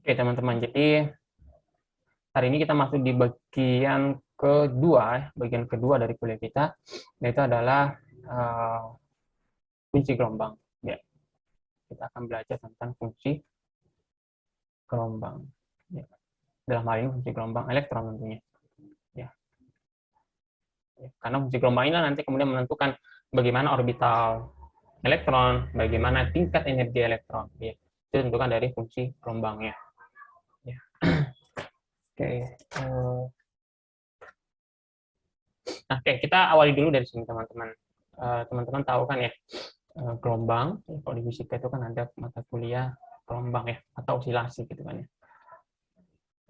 Oke, teman-teman. Jadi hari ini kita masuk di bagian kedua, bagian kedua dari kuliah kita, yaitu adalah fungsi gelombang. Ya, kita akan belajar tentang fungsi gelombang. Ya. Dalam hal ini fungsi gelombang elektron tentunya. Ya. Ya. Karena fungsi gelombang ini nanti kemudian menentukan bagaimana orbital elektron, bagaimana tingkat energi elektron. Ya. Itu ditentukan dari fungsi gelombangnya. Ya. Oke. Nah, oke, kita awali dulu dari sini, teman-teman. Teman-teman tahu kan ya, gelombang, kalau di fisika itu kan ada mata kuliah gelombang ya, atau osilasi gitu kan ya.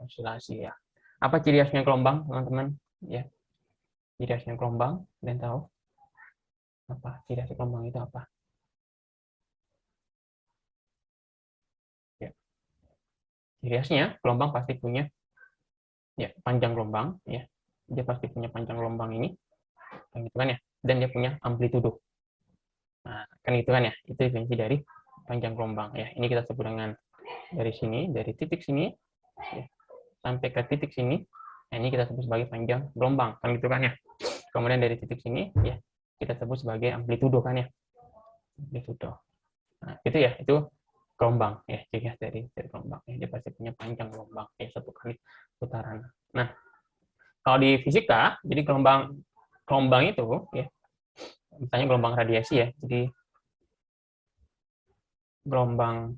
Osilasi ya. Apa ciri khasnya gelombang, teman-teman? Ya, ciri khasnya gelombang, dan tahu apa ciri khas gelombang itu apa? Ya, ciri khasnya gelombang pasti punya ya panjang gelombang ya. Dia pasti punya panjang gelombang ini, gitu kan ya. Dan dia punya amplitudo. Nah, kan gitu kan ya. Itu definisi dari panjang gelombang ya. Ini kita sebut dengan dari sini, dari titik sini ya, sampai ke titik sini. Nah, ini kita sebut sebagai panjang gelombang, kan gitu kan ya. Kemudian dari titik sini ya kita sebut sebagai amplitudo kan ya. Amplitudo. Nah, itu ya, itu gelombang ya, ciri khas dari gelombang. Ya, dia pasti punya panjang gelombang ya, satu kali putaran. Nah, kalau di fisika, jadi gelombang itu ya, misalnya gelombang radiasi ya. Jadi gelombang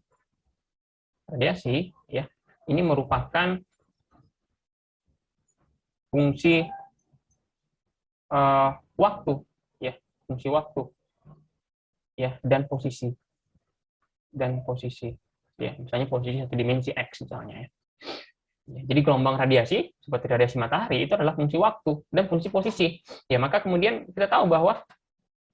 radiasi ya, ini merupakan fungsi waktu ya, fungsi waktu ya, dan posisi ya, misalnya posisi satu dimensi x misalnya ya. Jadi gelombang radiasi seperti radiasi matahari itu adalah fungsi waktu dan fungsi posisi ya. Maka kemudian kita tahu bahwa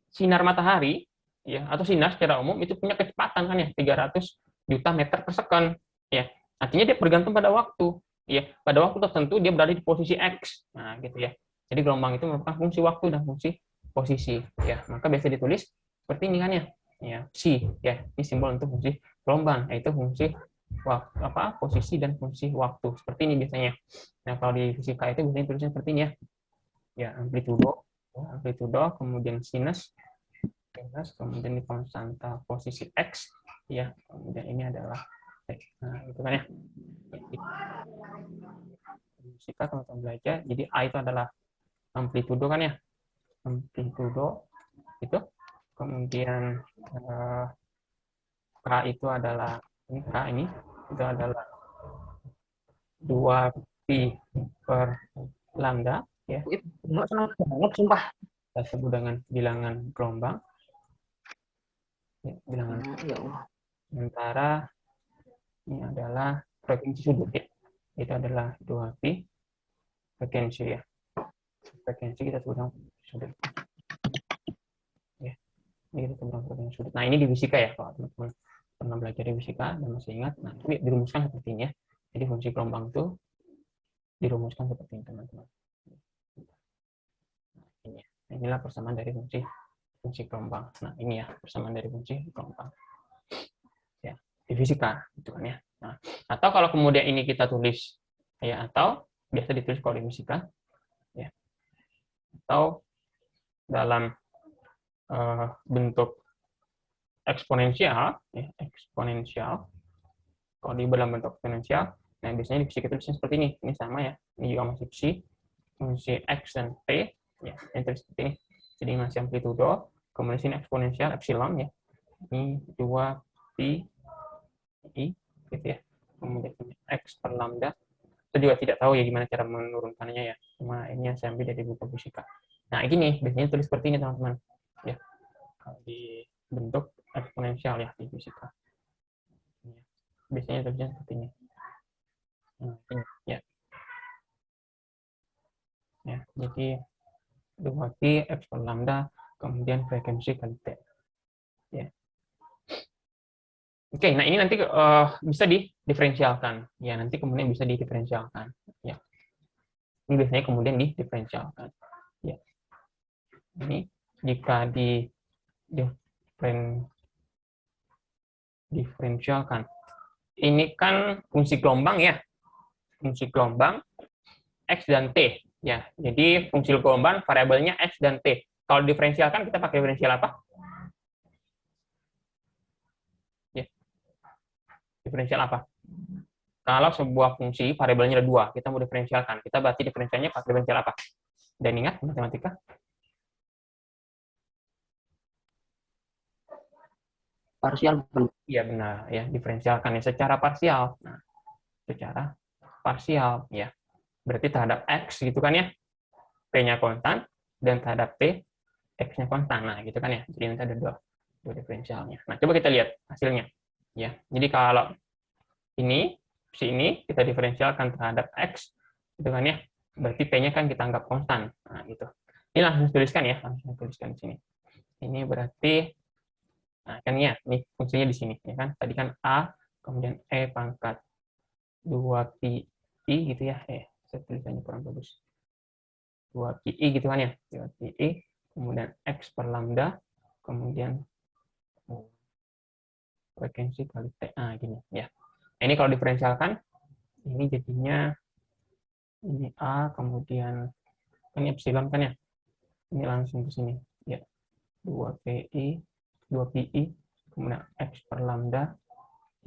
sinar matahari ya, atau sinar secara umum itu punya kecepatan kan ya, 300 juta meter per second ya. Artinya dia bergantung pada waktu ya, pada waktu tertentu dia berada di posisi x. Nah gitu ya. Jadi gelombang itu merupakan fungsi waktu dan fungsi posisi ya. Maka biasa ditulis seperti ini kan ya. Ya, psi ya. Ini simbol untuk fungsi gelombang, yaitu fungsi waktu, posisi dan fungsi waktu. Seperti ini biasanya. Nah, kalau di fisika itu biasanya tulisnya seperti ini ya. Ya, amplitudo, kemudian sinus, kemudian di konstanta posisi x ya, kemudian ini adalah x. Nah, itu kan ya. Fisika teman-teman belajar, jadi A itu adalah amplitudo kan ya, amplitudo itu, kemudian K itu adalah ini, K ini itu adalah 2pi per lambda ya. Nggak senang banget sumpah. Kita sebut dengan bilangan gelombang ya, bilangan. Ya Allah. Sementara ini adalah frekuensi sudut ya. Itu adalah 2pi frekuensi ya. Frekuensi kita sebut dengan sudut. Ya. Ini kita sebut dengan frekuensi sudut. Nah, ini di fisika ya, kalau teman-teman pernah belajar di fisika dan masih ingat. Nah, ini dirumuskan seperti ini ya. Jadi fungsi gelombang itu dirumuskan seperti ini, teman-teman. Nah, ini. Nah, inilah persamaan dari fungsi gelombang. Nah, ini ya persamaan dari fungsi gelombang. Ya, di fisika gitu kan ya. Nah, atau kalau kemudian ini kita tulis ya, atau biasa ditulis kalau di fisika ya, atau dalam bentuk eksponensial ya, eksponensial. Kalau di dalam bentuk eksponensial, nah biasanya di fisika tulisnya seperti ini sama ya, ini juga masih psi, fungsi x dan p ya, yang terus seperti ini. Jadi masih amplitudo, kemudian sini eksponensial epsilon ya, ini 2pi i gitu ya, kemudian x per lambda. Saya juga tidak tahu ya gimana cara menurunkannya ya, cuma ini yang saya ambil dari buku fisika. Nah ini biasanya tulis seperti ini teman-teman ya, kalau di bentuk eksponensial ya di fisika biasanya tulisnya seperti ini. Nah, ini ya, ya jadi 2pi x per lambda kemudian frekuensi kali t ya. Oke, nah ini nanti bisa didiferensialkan ya, nanti kemudian bisa didiferensialkan ya. Ini biasanya kemudian didiferensialkan ya. Ini jika diferensialkan ini kan fungsi gelombang ya. Fungsi gelombang X dan T. Ya, jadi fungsi gelombang variabelnya X dan T. Kalau diferensialkan kita pakai diferensial apa? Ya, diferensial apa? Kalau sebuah fungsi variabelnya ada dua, kita mau diferensialkan. Kita berarti diferensialnya pakai diferensial apa? Dan ingat matematika? Parsial. Iya benar, ya diferensialkan ya secara parsial. Nah, secara parsial ya. Berarti terhadap X gitu kan ya. T-nya konstan dan terhadap T X-nya konstan. Nah, gitu kan ya. Jadi nanti ada dua diferensialnya. Nah, coba kita lihat hasilnya. Ya. Jadi kalau ini kita diferensialkan terhadap X gitu kan ya. Berarti P-nya kan kita anggap konstan. Nah, gitu. Ini langsung tuliskan ya, langsung tuliskan di sini. Ini berarti nah, kan ya, ini fungsinya di sini ya kan. Tadi kan A kemudian E pangkat 2pi gitu ya. Saya tulisannya kurang bagus. 2pi gitu kan ya. 2pi kemudian X per lambda kemudian frekuensi kali T. Nah, gini ya. Ini kalau diferensialkan ini jadinya ini A kemudian kan epsilon kan ya. Ini langsung ke sini ya. 2pi kemudian X per lambda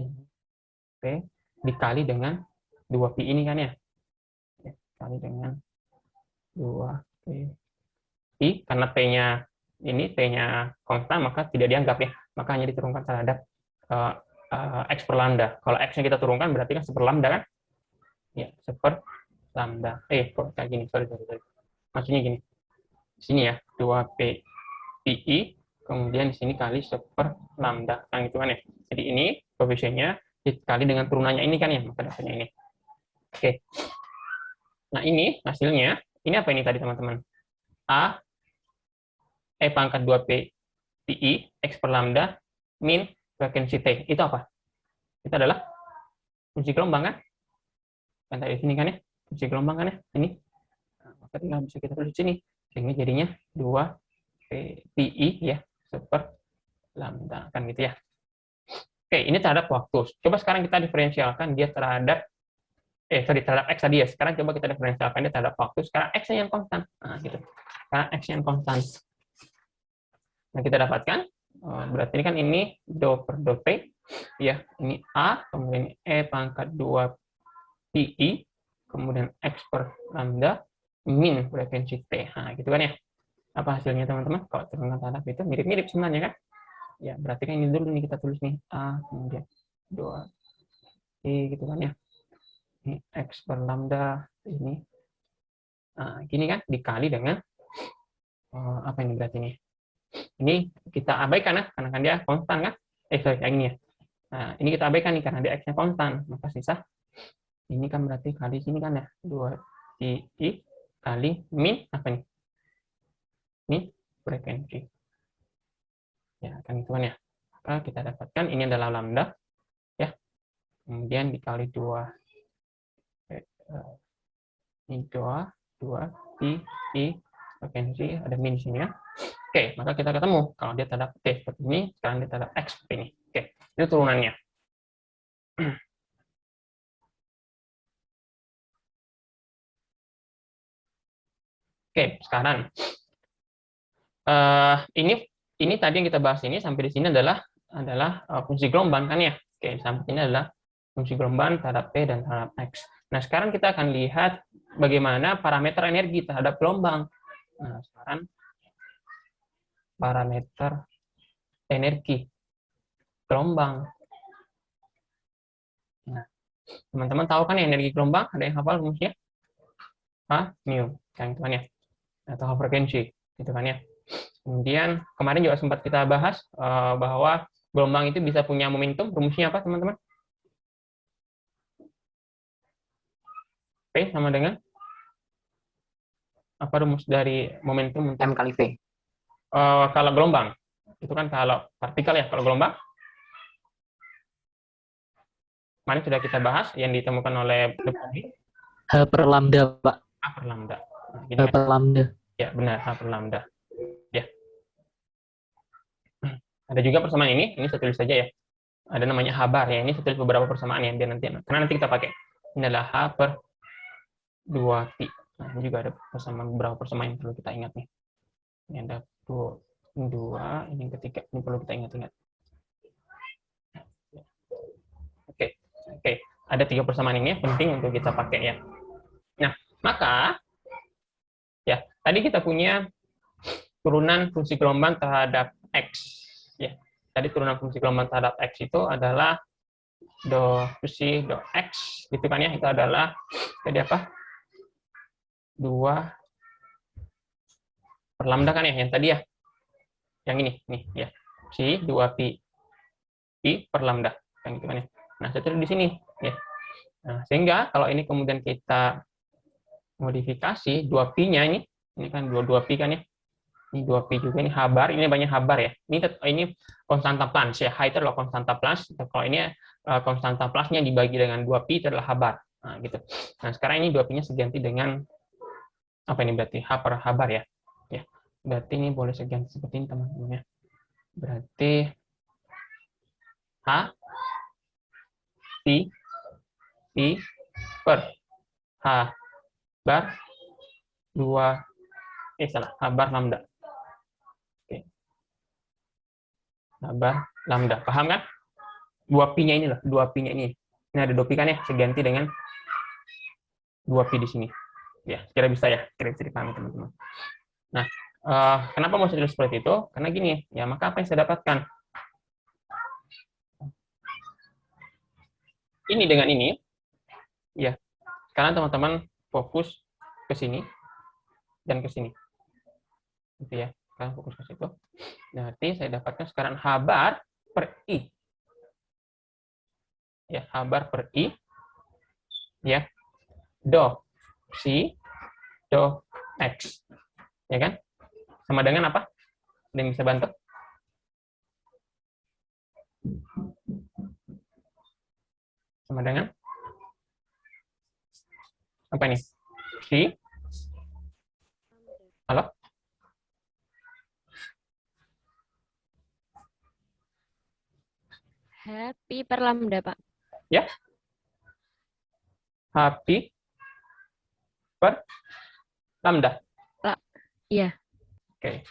ini P dikali dengan 2pi ini kan ya. Dikali dengan 2pi karena T-nya konstan maka tidak dianggap ya. Maka hanya diturunkan terhadap X per lambda. Kalau X-nya kita turunkan berarti kan 1/, kan? Ya, 1/. Kok kayak gini? Sorry. Maksudnya gini. Sini ya, 2pi, kemudian di sini kali 1/. Kan gitu kan ya. Jadi ini koefisiennya dikali dengan turunannya ini kan ya, maka dapatnya ini. Oke. Nah, ini hasilnya. Ini apa ini tadi, teman-teman? A, E pangkat 2pi, X per lambda, min frekuensi T. Itu apa? Itu adalah fungsi gelombang kan? Kan tadi sini kan ya? Fungsi gelombang kan ya? Ini. Nah, maka tinggal bisa kita tulis di sini. Sehingga jadinya 2pi ya, 1/lambda. Kan gitu ya. Oke, ini terhadap waktu. Coba sekarang kita diferensialkan dia terhadap terhadap X tadi ya. Sekarang coba kita diferensialkan dia terhadap waktu. Sekarang X-nya yang konstan. Nah, gitu. Sekarang X-nya yang konstan. Nah, kita dapatkan berarti ini kan ini do per do T ya, ini A kemudian E pangkat 2pi kemudian X per lambda min frekuensi T. Nah, gitu kan ya. Apa hasilnya, teman-teman? Kalau turunkan terhadap itu mirip-mirip sebenarnya kan? Ya, berarti kan ini dulu nih kita tulis nih A kemudian 2pi gitu kan ya. Ini X per lambda ini. Nah, gini kan dikali dengan apa ini berarti nih? Ini kita abaikan ya, karena kan dia konstan kan? Yang ini ya. Nah, ini kita abaikan nih karena dia X-nya konstan. Maka sisa ini kan berarti kali sini kan ya. 2pi kali min apa nih? Min frekuensi. Ya, kan itu kan ya. Maka kita dapatkan ini adalah lambda ya. Kemudian dikali 2 ini 2pi frekuensi ada min sini ya. Oke, maka kita ketemu kalau dia terhadap T seperti ini, sekarang dia terhadap X seperti ini. Oke, itu turunannya. Oke, sekarang ini tadi yang kita bahas ini sampai di sini adalah fungsi gelombang kan ya. Oke, sampai ini adalah fungsi gelombang terhadap T dan terhadap X. Nah, sekarang kita akan lihat bagaimana parameter energi terhadap gelombang. Nah, sekarang parameter energi gelombang. Nah, teman-teman tahu kan ya energi gelombang? Ada yang hafal rumusnya? Mu, yang itu kan ya. Atau frekuensi, gitu kan ya. Kemudian kemarin juga sempat kita bahas bahwa gelombang itu bisa punya momentum. Rumusnya apa, teman-teman? P sama dengan apa rumus dari momentum? M kali V. Kalau gelombang, itu kan kalau partikel ya. Kalau gelombang, kemarin sudah kita bahas yang ditemukan oleh H per lambda, Pak. A per lambda. Nah, H per lambda. Ya, benar, H per lambda. Ya. Ada juga persamaan ini saya tulis saja ya. ada namanya H bar ya. Ini saya tulis beberapa persamaan ya biar nanti, karena nanti kita pakai. Ini adalah H per 2pi. Nah, ini juga ada beberapa persamaan yang perlu kita ingat nih. Ini ada 2, ini yang ketiga, ini perlu kita ingat-ingat. Oke, oke. Ada 3 persamaan ini penting untuk kita pakai ya. Nah, maka ya tadi kita punya turunan fungsi gelombang terhadap X. Ya, tadi turunan fungsi gelombang terhadap X itu adalah do X, gitu kan ya, itu adalah tadi apa? 2 per lambda kan ya, yang tadi ya. Yang ini, nih ya. Si 2pi per lambda. Yang gitu kan ya. Nah, saya tulis di sini ya. Nah, sehingga kalau ini kemudian kita modifikasi 2pi-nya ini kan 2pi kan ya. Ini 2pi juga, ini H-bar, ini banyak H-bar ya. Ini konstanta Planck ya. H itu adalah konstanta Planck. Kalau ini konstanta Planck-nya dibagi dengan 2pi itu adalah H-bar. Nah, gitu. Nah, sekarang ini 2pi-nya seganti dengan apa ini berarti? H per H-bar ya. Ya. Berarti ini boleh seganti seperti ini teman-teman ya. Berarti H pi per H bar 2 salah, H bar lambda. Oke. H bar lambda. Paham kan? 2pi-nya ini loh, 2pi-nya ini. Ini ada 2pi kan ya, seganti dengan 2pi di sini. Ya, kira bisa ya, kira bisa dipahami teman-teman. Nah, kenapa mau saya tulis seperti itu? Karena gini, ya maka apa yang saya dapatkan? Ini dengan ini, ya. Sekarang teman-teman fokus ke sini dan ke sini. Gitu ya. Sekarang fokus ke situ. Berarti saya dapatkan sekarang H bar per I. Ya, H bar per I. Ya. Do si do X. Ya kan? Sama dengan apa? Ada yang bisa bantu? Sama dengan apa ini? Si? Halo? Happy per lambda, Pak. Ya? Happy per lambda. Iya. Oke.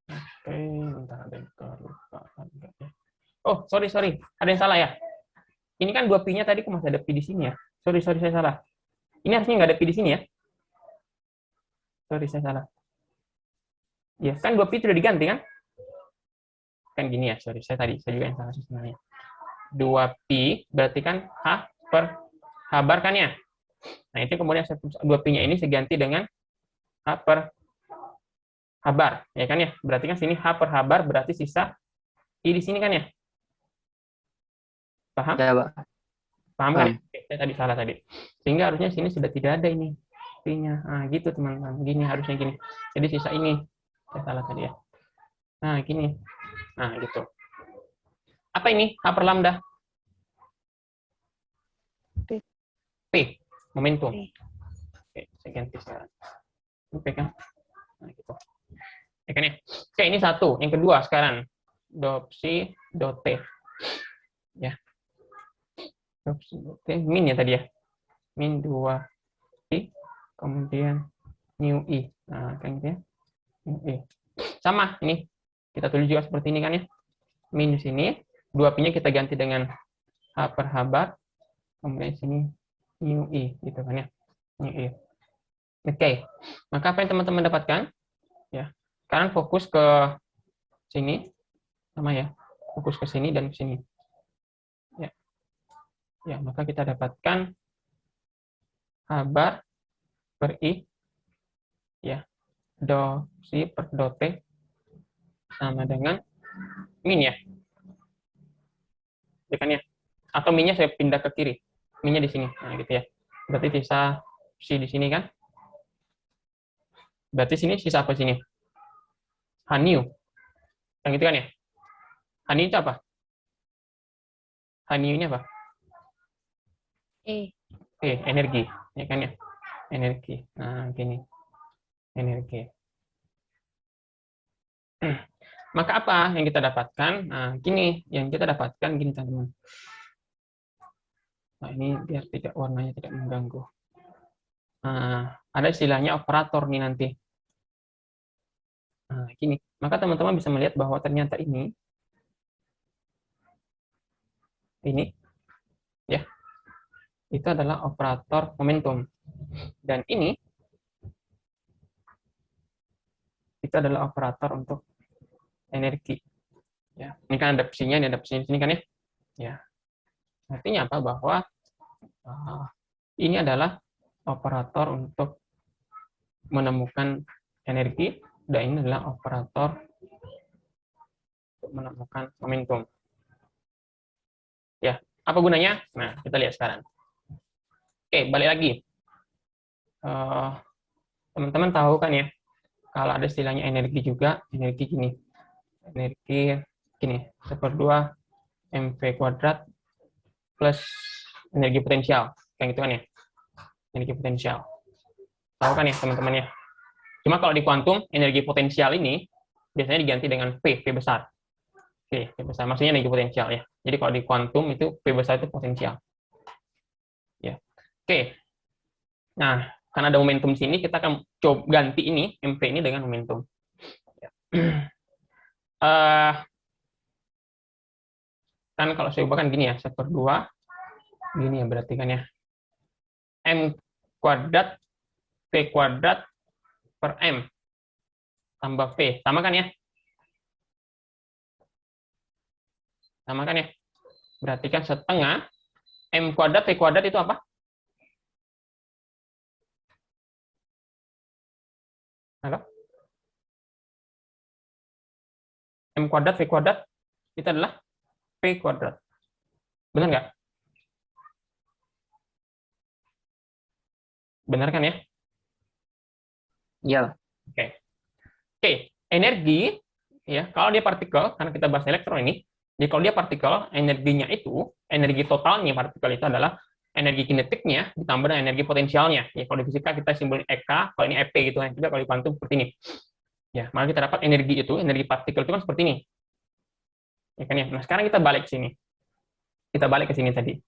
Oke, bentar ada yang kelupaan. Oh, sorry. Ada yang salah ya? Ini kan 2pi-nya tadi kok masih ada pi di sini ya. Sorry, saya salah. Ini harusnya nggak ada pi di sini ya. Sorry, saya salah. Ya, kan 2pi sudah diganti kan? Kan gini ya, sorry. Saya juga yang salah sebenarnya. 2pi berarti kan H per H bar kan ya? Nah, itu kemudian 2pi-nya ini saya ganti dengan H per H bar, ya kan ya? Berarti kan sini H per H bar berarti sisa I di sini kan ya? Paham? Ya, Pak. Paham kan? Saya tadi salah tadi. Sehingga harusnya sini sudah tidak ada ini P-nya. Nah, gitu teman-teman. Gini harusnya gini. Jadi sisa ini. Saya salah tadi ya. Nah, gini. Nah, gitu. Apa ini? H per lambda. P. Momentum. Oke, saya ganti sekarang. P kan? Nah, gitu. Ya kan ya? Oke, ini satu. Yang kedua sekarang. Do psi, do T. Ya. Do psi, do T. Min ya tadi ya. Min 2 I. Kemudian mu I. Nah, kan gitu ya. Mu I. Sama, ini. Kita tulis juga seperti ini kan ya. Min di sini. 2pi-nya kita ganti dengan H per H bar. Kemudian sini mu I. Gitu kan ya. Mu I. Oke. Maka apa yang teman-teman dapatkan? Ya. Sekarang fokus ke sini. Sama ya. Fokus ke sini dan ke sini. Ya. Ya, maka kita dapatkan H bar per I. Ya. Do si per do T sama dengan min ya. Ya kan ya. Atau minnya saya pindah ke kiri. Minnya di sini. Nah, gitu ya. Berarti sisa si di sini kan. Berarti sini sisa apa sini? Haniu. Yang itu kan ya. Haniu itu apa? Haniu-nya apa? Energi. Ya kan ya. Energi. Nah, gini. Energi. Maka apa yang kita dapatkan? Nah, gini, yang kita dapatkan gini teman-teman. Nah, ini biar tidak warnanya tidak mengganggu. Nah, ada istilahnya operator nih nanti. Nah, gini. Maka teman-teman bisa melihat bahwa ternyata ini ya, itu adalah operator momentum. Dan ini itu adalah operator untuk energi. Ya, ini kan ada psinya, ini ada psinya di sini kan ya. Ya. Artinya apa? Bahwa ini adalah operator untuk menemukan energi, dan ini adalah operator untuk menemukan momentum. Ya, apa gunanya? Nah, kita lihat sekarang. Oke, balik lagi. Teman-teman tahu kan ya, kalau ada istilahnya energi juga, energi gini. Energi gini, 1/2 mv kuadrat plus energi potensial. Kayak gitu kan ya. Energi potensial. Tahu kan ya teman-teman ya. Cuma kalau di kuantum, energi potensial ini biasanya diganti dengan P besar. P besar. Maksudnya energi potensial ya. Jadi kalau di kuantum itu P besar itu potensial. Ya. Oke. Nah, karena ada momentum sini, kita akan coba ganti ini, MP ini dengan momentum. Ya. Kan kalau saya ubahkan gini ya, 1/2, gini ya berarti kan ya. M kuadrat, P kuadrat per M tambah P. Sama kan ya? Sama kan ya? Berarti kan setengah M kuadrat, P kuadrat itu apa? Halo? M kuadrat, V kuadrat itu adalah P kuadrat. Benar nggak? Benar kan ya? Iya. Oke. Oke, energi ya, kalau dia partikel, karena kita bahas elektron ini, jadi kalau dia partikel, energinya itu, energi totalnya partikel itu adalah energi kinetiknya ditambah dengan energi potensialnya. Ya, kalau di fisika kita simbolin EK, kalau ini EP gitu kan. Juga kalau di kuantum seperti ini. Ya, maka kita dapat energi itu, energi partikel itu kan seperti ini. Ya kan ya. Nah, sekarang kita balik ke sini. Kita balik ke sini tadi.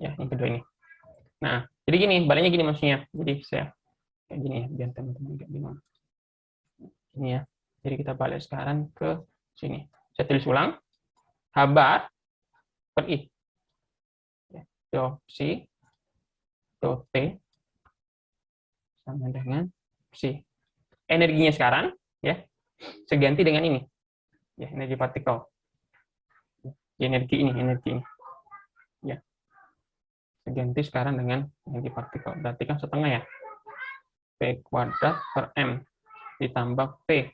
Ya, yang kedua ini. Nah, jadi gini, baliknya gini maksudnya. Jadi saya kayak gini ya, biar teman-teman nggak bingung. Ini ya. Jadi kita balik sekarang ke sini. Saya tulis ulang. H bar per I. Do psi, do T, sama dengan psi. Energinya sekarang, ya, seganti dengan ini. Ya, energi partikel. Energi ini. Ya. Seganti sekarang dengan energi partikel. Berarti kan setengah ya. P kuadrat per M ditambah P.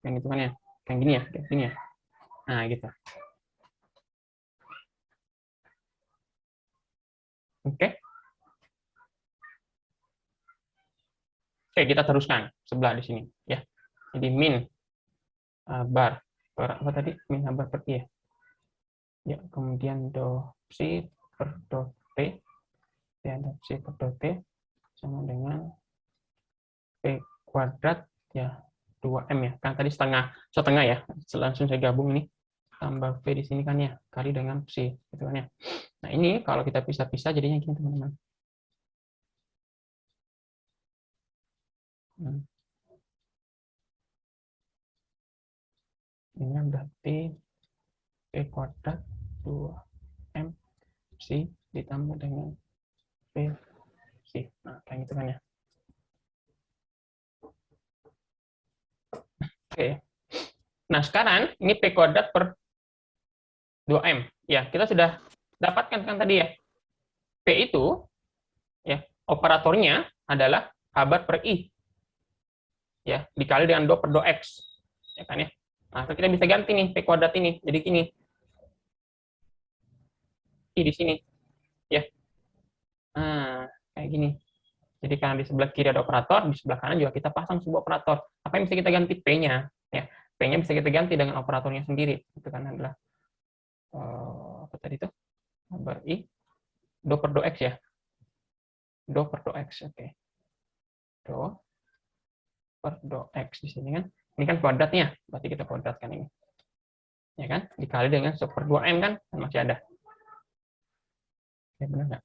Yang itu kan ya. Yang gini ya, kayak gini ya. Nah, gitu. Oke. Oke, kita teruskan sebelah di sini ya. Jadi min bar per apa tadi? Min bar per I ya. Ya, kemudian do psi per do T. Ya, do psi per do T sama dengan P kuadrat ya 2M ya. Kan tadi setengah ya. Langsung saya gabung ini. Tambah P di sini kan ya, kali dengan psi gitu kan ya. Nah, ini kalau kita pisah-pisah jadinya gini teman-teman. Ini berarti P kuadrat 2M psi ditambah dengan P psi. Nah, kayak gitu kan ya. Oke. Nah, sekarang ini P kuadrat per 2M. Ya, kita sudah dapatkan kan tadi ya. P itu ya, operatornya adalah H bar per I. Ya, dikali dengan do per do X. Ya kan ya. Nah, kita bisa ganti nih P kuadrat ini. Jadi gini. I di sini. Ya. Nah, kayak gini. Jadi karena di sebelah kiri ada operator, di sebelah kanan juga kita pasang sebuah operator. Apa yang bisa kita ganti? P-nya. Ya, P-nya bisa kita ganti dengan operatornya sendiri. Itu kan adalah apa tadi itu? Bar I. Do per do X ya. Do per do X. Oke. Do per do X di sini kan. Ini kan kuadratnya, berarti kita kuadratkan ini. Ya kan? Dikali dengan 1/2M kan masih ada. Ya benar nggak?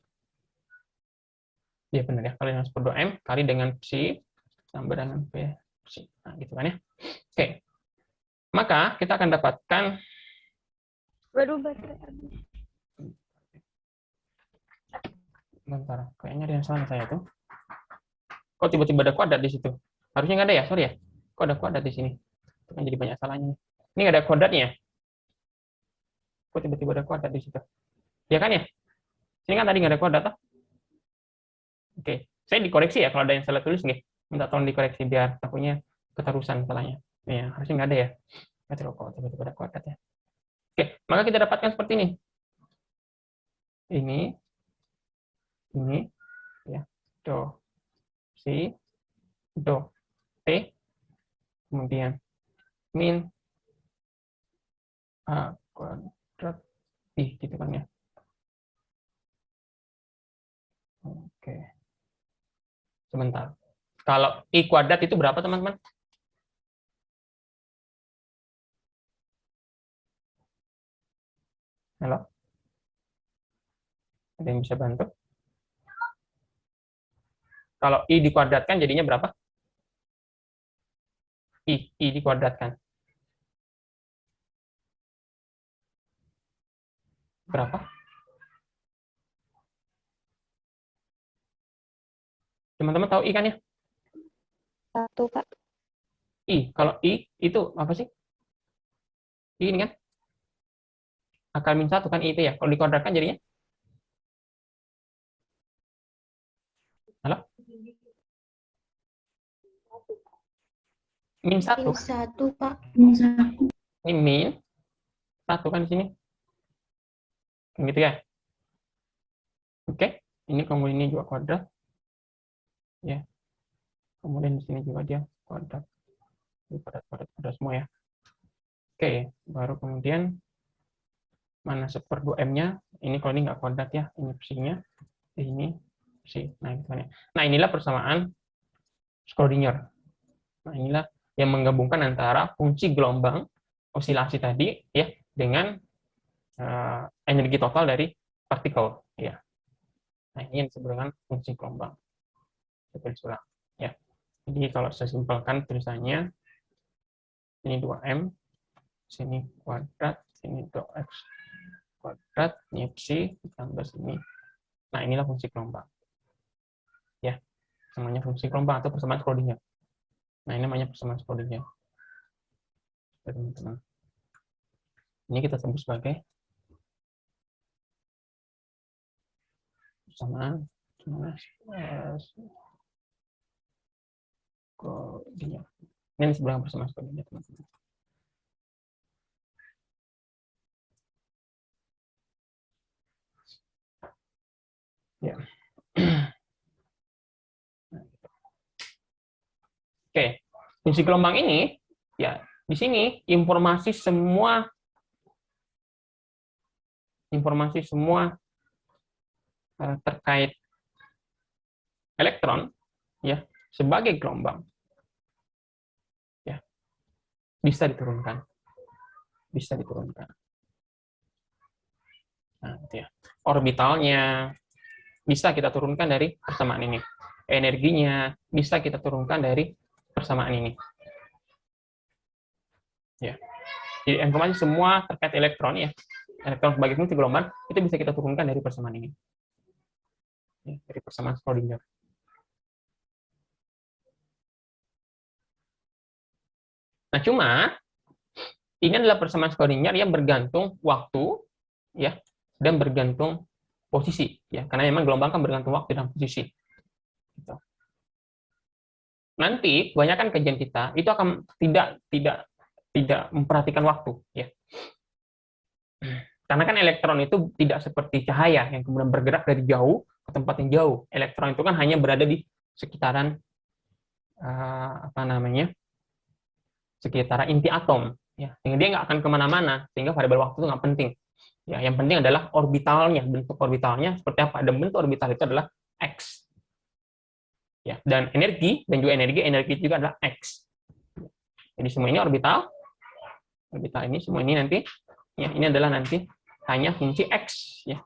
Ya benar ya, kali dengan 1/2M kali dengan psi tambah dengan P psi. Nah, gitu kan ya. Oke. Maka kita akan dapatkan Baru baterai habis. bentar, kayaknya ada yang salah saya tuh. Kok tiba-tiba ada kuadrat di situ? Harusnya nggak ada ya, sorry ya. Kok ada kuadrat di sini? Itu kan jadi banyak salahnya. Ini nggak ada kuadratnya ya? Kok tiba-tiba ada kuadrat di situ? Ya kan ya? Sini kan tadi nggak ada kuadrat, toh? Oke, saya dikoreksi ya kalau ada yang salah tulis nih. Minta tolong dikoreksi biar takutnya keterusan salahnya. Ya, harusnya nggak ada ya. Nggak tahu kok tiba-tiba ada kuadrat ya. Oke, maka kita dapatkan seperti ini. Ini, ya, do, si, do, t, kemudian min a kuadrat i, gitu kan ya. Oke. Sebentar. Kalau i kuadrat itu berapa, teman-teman? Halo? Ada yang bisa bantu? Kalau i dikuadratkan jadinya berapa? I dikuadratkan. Berapa? Teman-teman tahu i kan ya? 1, Pak. I. Kalau i itu apa sih? I ini kan? Akar min 1 kan i itu ya. Kalau dikuadratkan jadinya? Halo? Min 1. Min 1, Pak. Ini min 1 kan di sini. Gitu ya. Oke. Ini kemudian ini juga kuadrat. Ya. Kemudian di sini juga dia kuadrat. Ini kuadrat semua ya. Oke. Baru kemudian mana 1/2M-nya. Ini kalau ini nggak kuadrat ya. Ini psinya. Ini psi. Nah, nah, inilah persamaan Schrödinger. Nah, inilah yang menggabungkan antara fungsi gelombang osilasi tadi ya dengan energi total dari partikel ya. Nah, ini yang disebut dengan fungsi gelombang. Tulis ulang ya. Jadi kalau saya simpelkan tulisannya ini 2M, sini kuadrat, sini 2x kuadrat, ini psi ditambah sini. Nah, inilah fungsi gelombang. Ya. Namanya fungsi gelombang atau persamaan Schrödinger. Nah, ini namanya persamaan Schrödinger. Teman-teman. Ini kita sebut sebagai persamaan Schrödinger. Ini sebelah persamaan Schrödinger, teman-teman. Ya. Oke, fungsi gelombang ini ya di sini informasi semua terkait elektron ya sebagai gelombang ya bisa diturunkan. Nah, itu ya. Orbitalnya bisa kita turunkan dari persamaan ini. Energinya bisa kita turunkan dari persamaan ini. Ya. Jadi informasi semua terkait elektron ya. Elektron sebagai fungsi gelombang itu bisa kita turunkan dari persamaan ini. Ya, dari persamaan Schrödinger. Nah, cuma ini adalah persamaan Schrödinger yang bergantung waktu ya dan bergantung posisi ya. Karena memang gelombang kan bergantung waktu dan posisi. Gitu. Nanti kebanyakan kajian kita itu akan tidak memperhatikan waktu ya. Karena kan elektron itu tidak seperti cahaya yang kemudian bergerak dari jauh ke tempat yang jauh. Elektron itu kan hanya berada di sekitaran sekitaran inti atom ya. Sehingga dia nggak akan kemana-mana, sehingga variabel waktu itu nggak penting. Ya, yang penting adalah orbitalnya, bentuk orbitalnya seperti apa. Dan bentuk orbital itu adalah X. Ya, dan energi juga adalah X. Jadi semua ini orbital ini semua ini nanti ya ini adalah nanti hanya fungsi x ya.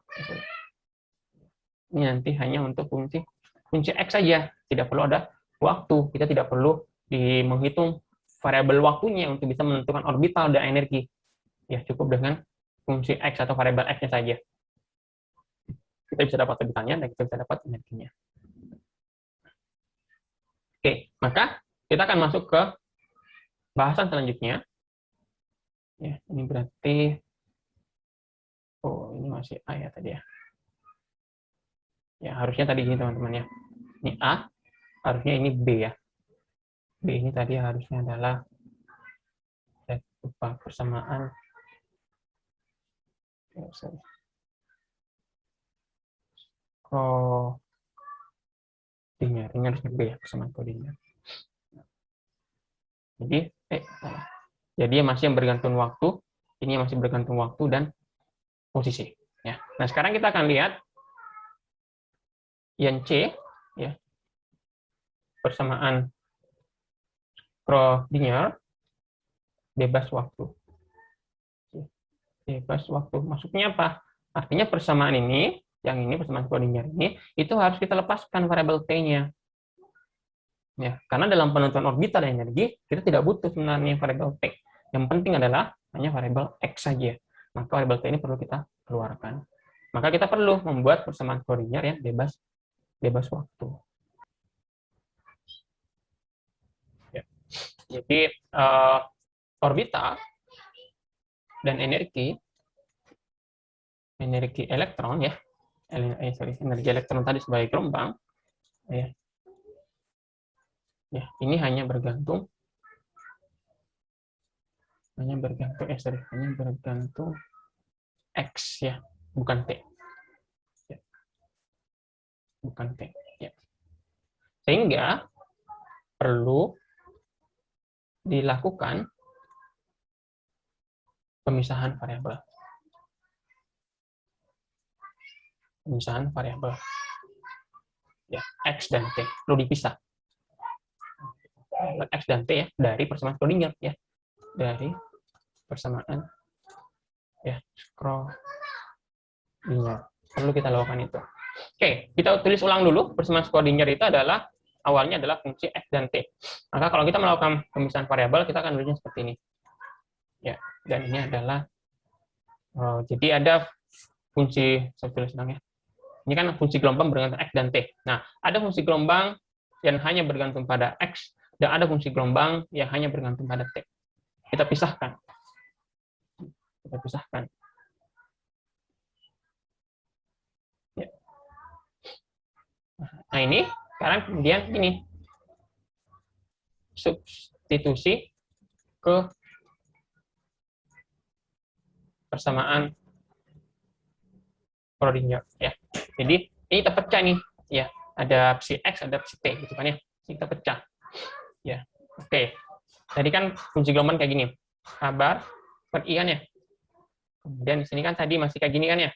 Ini nanti hanya untuk fungsi x saja, tidak perlu ada waktu, kita tidak perlu menghitung variabel waktunya untuk bisa menentukan orbital dan energi. Ya, cukup dengan fungsi x atau variabel x-nya saja. Kita bisa dapat orbitalnya dan kita bisa dapat energinya. Oke, maka kita akan masuk ke bahasan selanjutnya. Ya, ini berarti ini masih A ya tadi ya. Ya, harusnya tadi gini teman-teman ya. Ini A, harusnya ini B ya. B ini tadi harusnya adalah lupa persamaan. Kodenya, ini harusnya B ya, persamaan kodenya. Jadi, jadi masih yang bergantung waktu, ini masih bergantung waktu dan posisi. Ya. Nah, sekarang kita akan lihat yang C, ya, persamaan Schrödinger bebas waktu. Bebas waktu. Maksudnya apa? Artinya persamaan ini, yang ini persamaan Schrödinger ini, itu harus kita lepaskan variabel T-nya. Ya, karena dalam penentuan orbital dan energi, kita tidak butuh sebenarnya variabel T. Yang penting adalah hanya variabel X saja. Maka variabel T ini perlu kita keluarkan. Maka kita perlu membuat persamaan Schrödinger yang bebas waktu. Ya. Jadi orbital dan energi elektron ya, energi elektron tadi sebagai gelombang, ya, ini hanya bergantung X ya, bukan T. Ya. Bukan T. Ya. Sehingga perlu dilakukan pemisahan variabel. Ya, X dan T perlu dipisah. X dan T ya dari persamaan Schrödinger ya. Dari persamaan ya Schrödinger. Perlu kita lakukan itu. Oke, kita tulis ulang dulu. Persamaan Schrödinger itu adalah awalnya adalah fungsi X dan T. Maka kalau kita melakukan pemisahan variabel, kita akan tulisnya seperti ini. Ya, dan ini adalah jadi ada fungsi saya tulis ulang ya. Ini kan fungsi gelombang bergantung X dan T. Nah, ada fungsi gelombang yang hanya bergantung pada X dan ada fungsi gelombang yang hanya bergantung pada T. Kita pisahkan. Ya. Nah, ini sekarang kemudian ini substitusi ke persamaan Schrödinger ya. Jadi ini kita pecah nih ya. Ada si X, ada si T gitu kan ya. Kita pecah. Ya. Oke. Tadi kan fungsi gelombang kayak gini. Kabar per I kan ya. Kemudian di sini kan tadi masih kayak gini kan ya.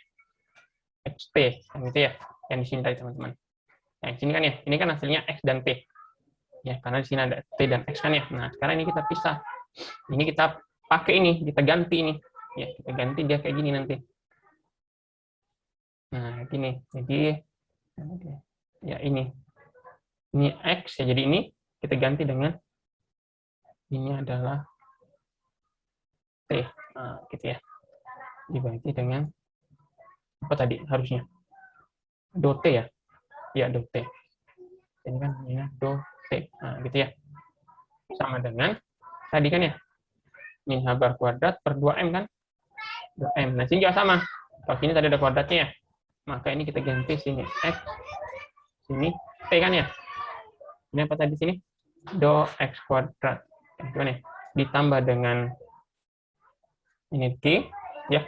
XT yang gitu ya. Yang di sini tadi teman-teman. Nah, di sini kan ya. Ini kan hasilnya X dan T. Ya, karena di sini ada T dan X kan ya. Nah, sekarang ini kita pisah. Ini kita pakai ini, kita ganti ini. Ya, kita ganti dia kayak gini nanti. Nah, gini. Jadi ya ini X ya, jadi ini kita ganti dengan ini adalah T. Nah, gitu ya. Dibagi dengan apa tadi harusnya? Do T ya? Ya, do T. Ini kan ini do T. Nah, gitu ya. Sama dengan tadi kan ya. Min H bar kuadrat per 2M kan? 2M. Nah, sini juga sama. Kalau sini tadi ada kuadratnya ya. Maka ini kita ganti sini X, sini T kan ya. Ini apa tadi sini? Do X kuadrat. Gimana ya? Ditambah dengan energi ya.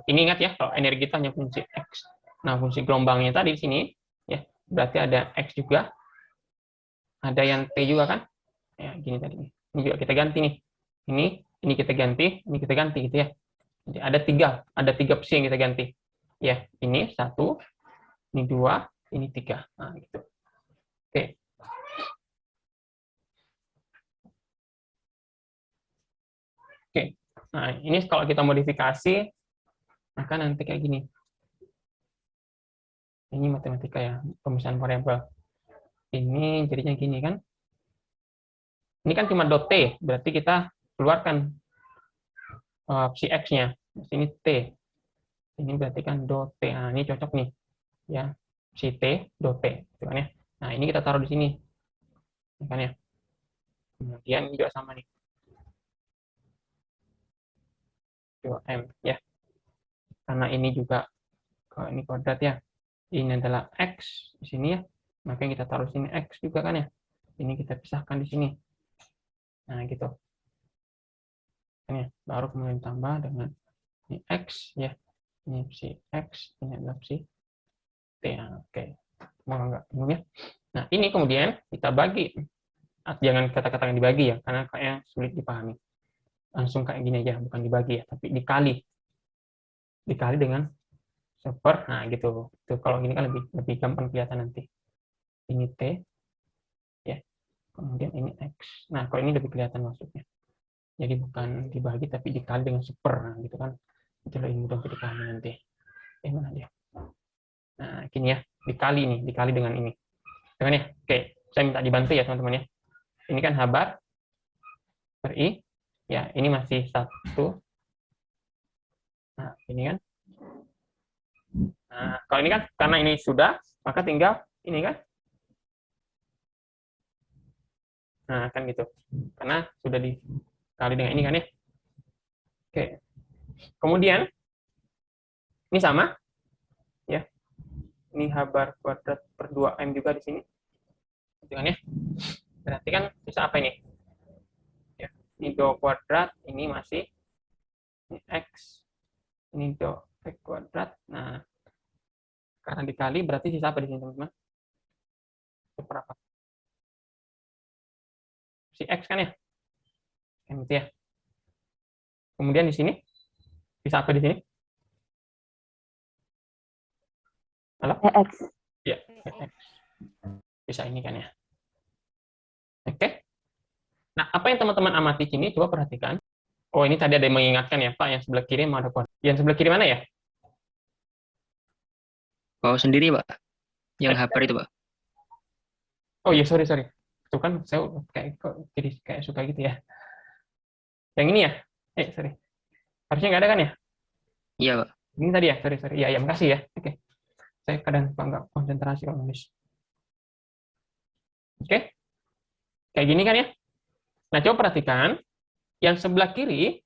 Ini ingat ya, kalau energi itu hanya fungsi X. Nah, fungsi gelombangnya tadi di sini ya, berarti ada X juga. Ada yang T juga kan? Ya, gini tadi. Ini juga kita ganti nih. Ini kita ganti, ini kita ganti gitu ya. Jadi ada tiga opsi yang kita ganti. Ya, ini 1, ini 2, ini 3. Nah, gitu. Oke. Oke. Nah, ini kalau kita modifikasi, maka nanti kayak gini. Ini matematika ya, pemisahan variabel. Ini jadinya gini kan. Ini kan cuma .t, berarti kita keluarkan si X-nya. Sini T. Ini berarti kan .t. Nah, ini cocok nih. Ya, si T, .t. Gitu kan ya. Nah, ini kita taruh di sini. Kan ya. Kemudian ini juga sama nih. 2M ya. Karena ini juga kalau ini kuadrat ya. Ini adalah X di sini ya. Maka kita taruh sini X juga kan ya. Ini kita pisahkan di sini. Nah, gitu. Ini baru kemudian tambah dengan ini X ya. Ini si X, ini adalah si T. Nah, oke. Mau enggak bingung ya? Nah, ini kemudian kita bagi. Jangan kata-kata yang dibagi ya, karena kayaknya sulit dipahami. Langsung kayak gini aja, bukan dibagi ya, tapi dikali. Dikali dengan seper, nah gitu. Itu kalau gini kan lebih gampang kelihatan nanti. Ini T, ya. Kemudian ini X. Nah, kalau ini lebih kelihatan maksudnya. Jadi bukan dibagi, tapi dikali dengan seper, nah, gitu kan. Itu lebih mudah untuk dipahami nanti. Mana dia? Nah, gini ya, dikali dengan ini. Dengan ya, oke. Saya minta dibantu ya teman-teman ya. Ini kan H bar per I. Ya, ini masih 1. Nah, ini kan. Nah, kalau ini kan, karena ini sudah, maka tinggal ini kan. Nah, kan gitu. Karena sudah dikali dengan ini kan ya. Oke. Kemudian, ini sama. Ya. Ini H bar kuadrat per 2M juga di sini. Gitu kan ya. Berarti kan bisa apa ini? Ya, ini do kuadrat, ini masih ini X, ini do X kuadrat. Nah, karena dikali berarti sisa apa di sini teman-teman? Seberapa? Si X kan ya? Kan gitu ya. Kemudian di sini, bisa apa di sini? Halo? X. Ya, X. Bisa ini kan ya. Oke. Nah, apa yang teman-teman amati sini? Coba perhatikan. Oh, ini tadi ada yang mengingatkan ya, Pak, yang sebelah kiri mau ada kuadrat. Yang sebelah kiri mana ya? Bawa sendiri, Pak. Yang H-bar itu, Pak. Oh iya, sorry. Itu kan saya kayak kok jadi kayak suka gitu ya. Yang ini ya? Sorry. Harusnya nggak ada kan ya? Iya, Pak. Ini tadi ya, sorry. Ya, makasih ya. Oke. Saya kadang nggak konsentrasi kalau nulis. Oke. Kayak gini kan ya? Nah, coba perhatikan. Yang sebelah kiri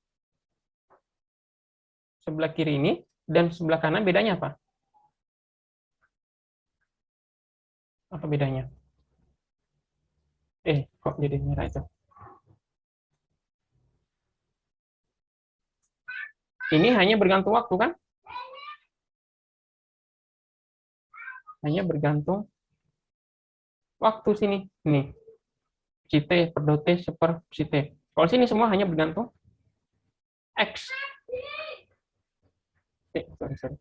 ini, dan sebelah kanan bedanya apa? Apa bedanya? Kok jadi merah itu? Ini hanya bergantung waktu kan? Hanya bergantung waktu sini. Nih. Si T per dot T seper si T. Kalau sini semua hanya bergantung X. Sorry.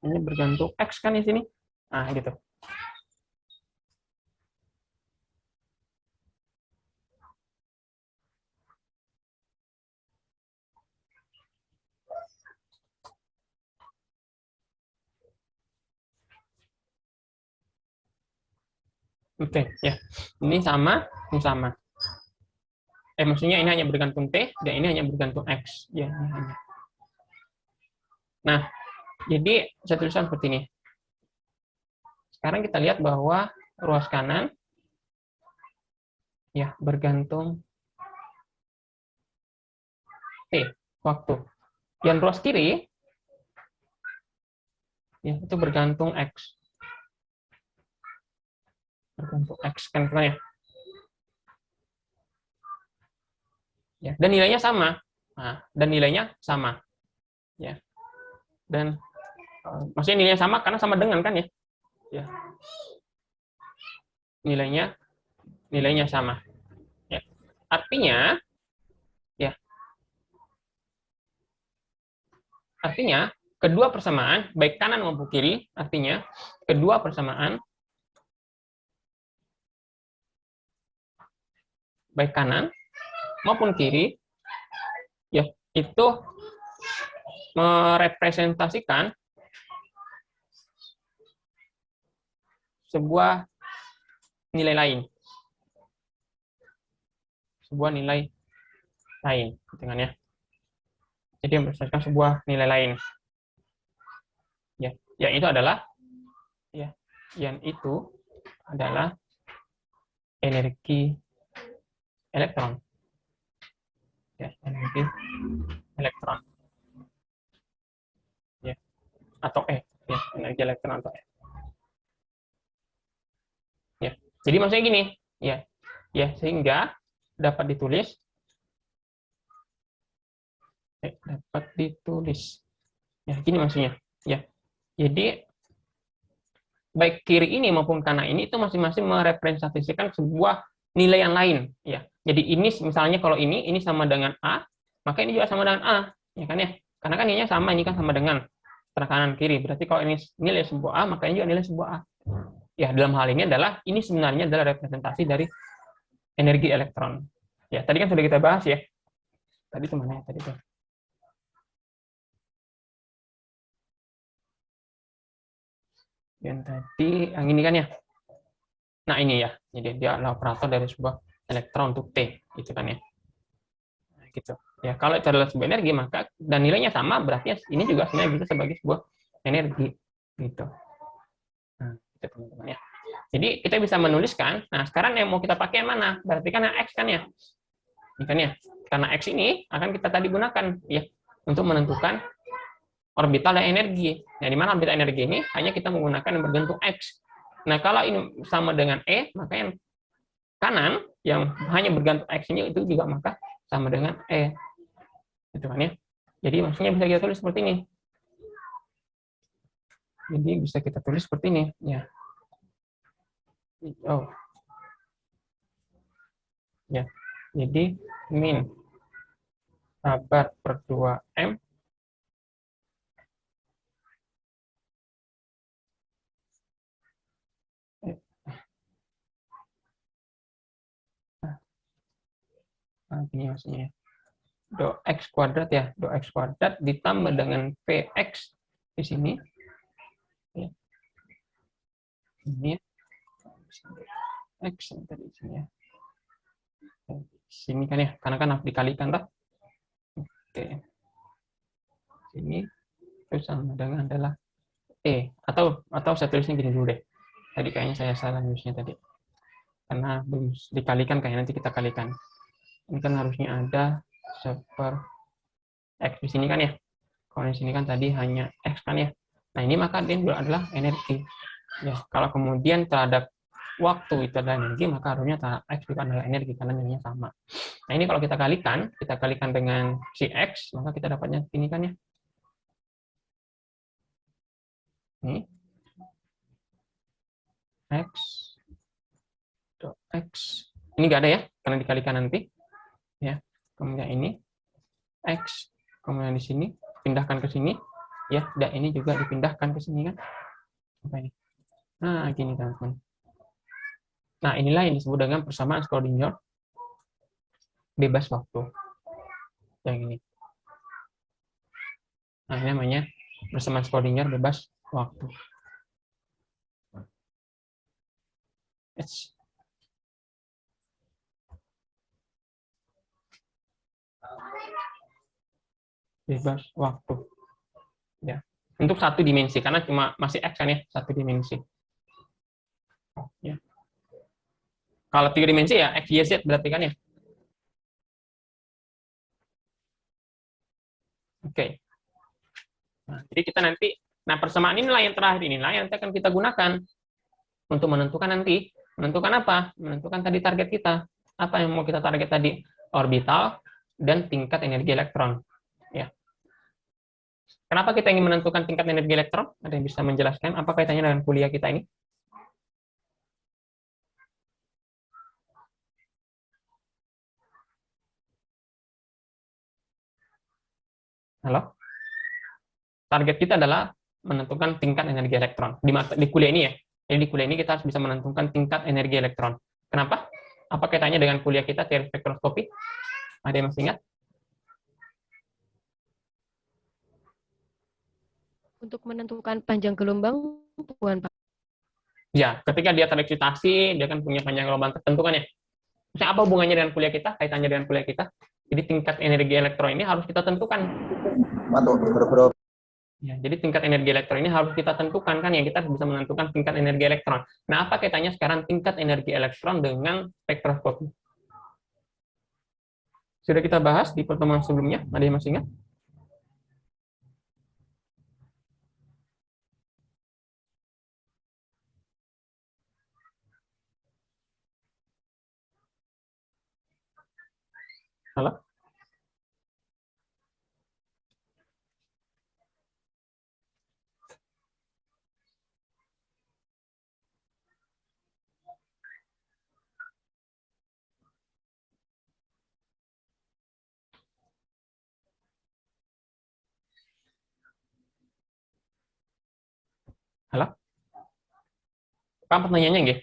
Hanya bergantung X kan di sini. Nah, gitu. Oke, ya. Ini sama. Maksudnya ini hanya bergantung T, dan ini hanya bergantung X. Ya, ini hanya. Nah, jadi saya tuliskan seperti ini. Sekarang kita lihat bahwa ruas kanan ya bergantung T, waktu. Yang ruas kiri ya itu bergantung X. Bergantung X kan ya. Ya, dan nilainya sama. Nah, dan nilainya sama. Ya. Dan maksudnya nilainya sama karena sama dengan kan ya. Ya. Nilainya sama. Ya. Artinya kedua persamaan baik kanan maupun kiri, artinya kedua persamaan baik kanan maupun kiri ya itu merepresentasikan sebuah nilai lain. Sebuah nilai lain, gitu kan ya. Jadi merepresentasikan sebuah nilai lain. Ya, yang itu adalah energi elektron. Ya, energi elektron. Ya, atau ya, energi elektron atau ya. Jadi maksudnya gini, ya, sehingga dapat ditulis ya gini maksudnya, ya. Jadi baik kiri ini maupun kanan ini itu masing-masing merepresentasikan sebuah nilai yang lain, ya. Jadi ini misalnya kalau ini sama dengan A, maka ini juga sama dengan A, ya kan ya. Karena kan nilainya sama, ini kan sama dengan antara kanan kiri. Berarti kalau ini nilai sebuah A, maka ini juga nilai sebuah A. Ya, dalam hal ini ini sebenarnya adalah representasi dari energi elektron. Ya, tadi kan sudah kita bahas ya. Tadi itu mana ya tadi itu? Yang tadi yang ini kan ya. Nah, ini ya. Jadi dia adalah operator dari sebuah elektron untuk T, gitu kan ya. Nah, gitu. Ya, kalau itu adalah sebuah energi, maka dan nilainya sama, berarti ini juga sebenarnya bisa sebagai sebuah energi, gitu. Nah, itu teman-teman ya. Jadi kita bisa menuliskan. Nah, sekarang yang mau kita pakai yang mana? Berarti kan yang X kan ya. Ini kan ya. Karena X ini akan kita tadi gunakan ya untuk menentukan orbital dan energi. Nah, di mana orbital energi ini hanya kita menggunakan yang berbentuk X. Nah, kalau ini sama dengan E, maka yang kanan yang hanya bergantung X ini itu juga maka sama dengan E. Gitu kan ya. Jadi maksudnya bisa kita tulis seperti ini. Jadi bisa kita tulis seperti ini ya. Oh. Ya. Jadi min sabar per 2M ini maksudnya do X kuadrat ya, do X kuadrat ditambah dengan PX di sini ya. Ini X tadi di sini ya. Sini kan ya, karena kan harus dikalikan toh. Oke. Sini itu sama dengan adalah E, atau saya tulisnya gini dulu deh. Tadi kayaknya saya salah nulisnya tadi. Karena belum dikalikan, kayaknya nanti kita kalikan. Ini kan harusnya ada seper X di sini kan ya. Kalau di sini kan tadi hanya X kan ya. Nah, ini maka dia juga adalah energi. Ya, kalau kemudian terhadap waktu itu adalah energi, maka harusnya terhadap X juga adalah energi karena nilainya sama. Nah, ini kalau kita kalikan dengan si X, maka kita dapatnya ini kan ya. Ini X ini nggak ada ya karena dikalikan nanti ya. Kemudian ini X, kemudian di sini pindahkan ke sini ya, dan ini juga dipindahkan ke sini kan. Apa ini? Nah, gini teman-teman. Nah, inilah yang disebut dengan persamaan Schrödinger bebas waktu. Yang ini. Nah, ini namanya persamaan Schrödinger bebas waktu. Bebas waktu. Ya. Untuk satu dimensi, karena cuma masih X kan ya, satu dimensi. Ya. Kalau 3 dimensi ya X, Y, Z berarti kan ya. Oke. Nah, jadi kita nanti, persamaan inilah yang terakhir inilah yang akan kita gunakan untuk menentukan nanti, menentukan apa? Menentukan tadi target kita. Apa yang mau kita target tadi? Orbital dan tingkat energi elektron. Ya. Kenapa kita ingin menentukan tingkat energi elektron? Ada yang bisa menjelaskan? Apa kaitannya dengan kuliah kita ini? Halo? Target kita adalah menentukan tingkat energi elektron. Di kuliah ini ya. Jadi di kuliah ini kita harus bisa menentukan tingkat energi elektron. Kenapa? Apa kaitannya dengan kuliah kita teori spektroskopi? Ada yang masih ingat? Untuk menentukan panjang gelombang, bukan Pak. Ya, ketika dia tereksitasi, dia kan punya panjang gelombang tertentu kan ya. Maksudnya apa hubungannya dengan kuliah kita? Kaitannya dengan kuliah kita. Jadi tingkat energi elektron ini harus kita tentukan. Ya, jadi tingkat energi elektron ini harus kita tentukan kan ya, kita bisa menentukan tingkat energi elektron. Nah, apa kaitannya sekarang tingkat energi elektron dengan spektroskopi? Sudah kita bahas di pertemuan sebelumnya, ada yang masih ingat? Halo? Halo? Paham pertanyaannya nggih?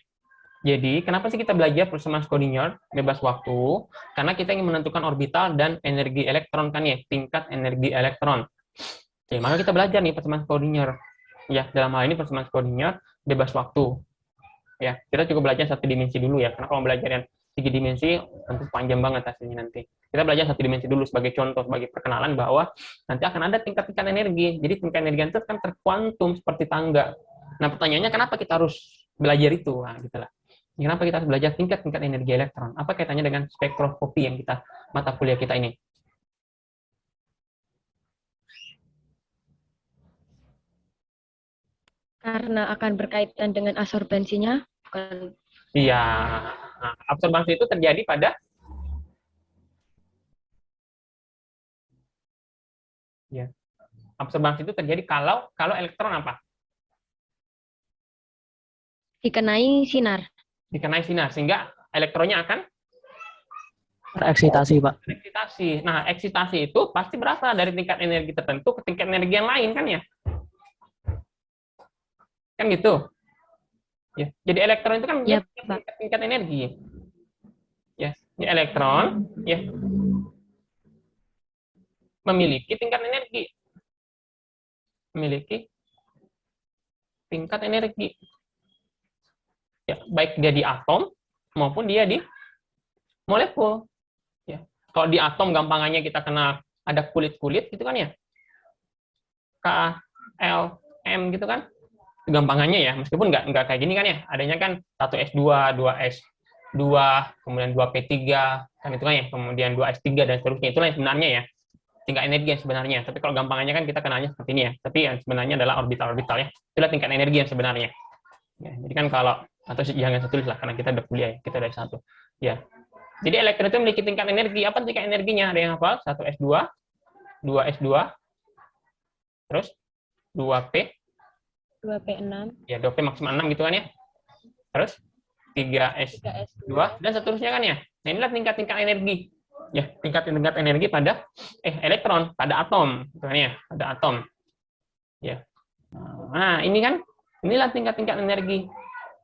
Jadi, kenapa sih kita belajar persamaan Schrödinger bebas waktu? Karena kita ingin menentukan orbital dan energi elektron kan ya, tingkat energi elektron. Oke, maka kita belajar nih persamaan Schrödinger. Ya, dalam hal ini persamaan Schrödinger bebas waktu. Ya, kita cukup belajar satu dimensi dulu ya, karena kalau belajar yang tiga dimensi tentu panjang banget hasilnya nanti. Kita belajar satu dimensi dulu sebagai contoh, sebagai perkenalan bahwa nanti akan ada tingkat-tingkat energi. Jadi tingkat energi itu kan terkuantum seperti tangga. Nah, pertanyaannya kenapa kita harus belajar itu? Nah, gitu lah. Kenapa kita harus belajar tingkat-tingkat energi elektron? Apa kaitannya dengan spektroskopi yang kita mata kuliah kita ini? Karena akan berkaitan dengan absorbensinya, bukan. Iya, nah, absorbansi itu terjadi pada ya. Absorbansi itu terjadi kalau elektron apa? Dikenai sinar. Dikenai sinar sehingga elektronnya akan Eksitasi, Pak. eksitasi. Nah, eksitasi itu pasti berasal dari tingkat energi tertentu ke tingkat energi yang lain kan ya? Kan gitu. Ya. Jadi elektron itu kan Ya, punya Pak. tingkat energi. Ya, ini elektron ya memiliki tingkat energi. Memiliki tingkat energi. Ya, baik dia di atom maupun dia di molekul. Ya. Kalau di atom gampangannya kita kenal ada kulit-kulit gitu kan ya. K, L, M gitu kan. Gampangannya ya, meskipun nggak kayak gini kan ya. Adanya kan 1S2, 2S2, kemudian 2P3, kan itu kan ya. Kemudian 2S3 dan seterusnya. Itulah yang sebenarnya ya. Tingkat energi yang sebenarnya. Tapi kalau gampangannya kan kita kenalnya seperti ini ya. Tapi yang sebenarnya adalah orbital-orbital ya. Itulah tingkat energi yang sebenarnya. Ya, jadi kan kalau atau jangan saya tulis lah karena kita udah kuliah ya, kita udah S1. Ya. Jadi elektron itu memiliki tingkat energi. Apa tingkat energinya? Ada yang hafal? 1S2, 2S2, terus 2P, 2P6, ya 2P maksimal 6 gitu kan ya. Terus 3S2 3S2. dan seterusnya kan ya. Nah, inilah tingkat-tingkat energi. Ya, tingkat-tingkat energi pada elektron, pada atom, gitu kan ya, pada atom. Ya. Nah, ini kan inilah tingkat-tingkat energi.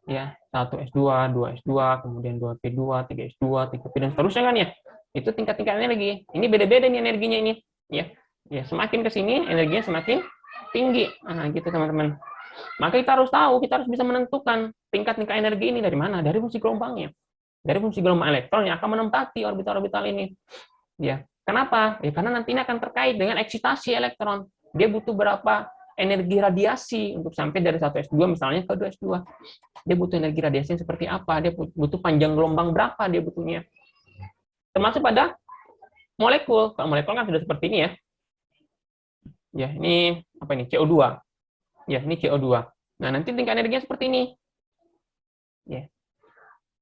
Ya, 1S2, 2S2, kemudian 2P2, 3S2, 3P dan seterusnya kan ya. Itu tingkat-tingkat energi. Ini beda-beda nih energinya ini, ya. Ya, semakin ke sini energinya semakin tinggi. Nah, gitu teman-teman. Maka kita harus tahu, kita harus bisa menentukan tingkat-tingkat energi ini dari mana? Dari fungsi gelombangnya. Dari fungsi gelombang elektron yang akan menempati orbital-orbital ini. Ya, kenapa? Ya, karena nanti ini akan terkait dengan eksitasi elektron. Dia butuh berapa energi radiasi untuk sampai dari 1S2 misalnya ke 2S2. Dia butuh energi radiasi yang seperti apa? Dia butuh panjang gelombang berapa dia butuhnya? Termasuk pada molekul. Kalau molekul kan sudah seperti ini ya. Ya, ini apa ini? CO2. Ya, ini CO2. Nah, nanti tingkat energinya seperti ini. Ya.